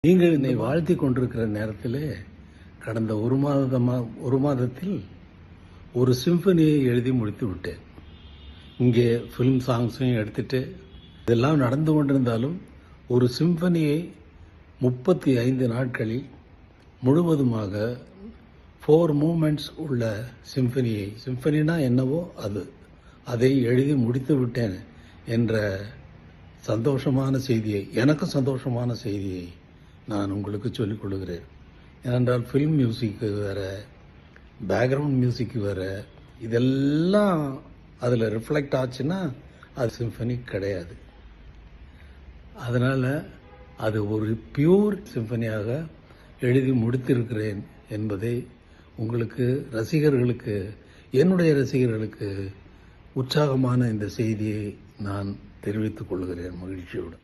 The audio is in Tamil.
நீங்கள் என்னை வாழ்த்தி கொண்டிருக்கிற நேரத்திலே கடந்த ஒரு மாதத்தில் ஒரு சிம்பனியை எழுதி முடித்து விட்டேன். இங்கே ஃபிலிம் சாங்ஸையும் எடுத்துட்டு இதெல்லாம் நடந்து கொண்டிருந்தாலும் ஒரு சிம்பனியை 35 நாட்களில் முழுவதுமாக 4 மூமெண்ட்ஸ் உள்ள சிம்பனினா என்னவோ அதை எழுதி முடித்து விட்டேன் என்ற எனக்கு சந்தோஷமான செய்தியை நான் உங்களுக்கு சொல்லிக் கொள்கிறேன். ஏனென்றால் ஃபில்ம் மியூசிக்கு வேறு, பேக்ரவுண்ட் மியூசிக்கு வேறு, இதெல்லாம் அதில் ரிஃப்ளெக்ட் ஆச்சுன்னா அது சிம்பனி கிடையாது. அதனால் அது ஒரு பியூர் சிம்பனியாக எழுதி முடித்திருக்கிறேன் என்பதை உங்களுக்கு என்னுடைய ரசிகர்களுக்கு உற்சாகமான இந்த செய்தியை நான் தெரிவித்துக் கொள்கிறேன் மகிழ்ச்சியோடு.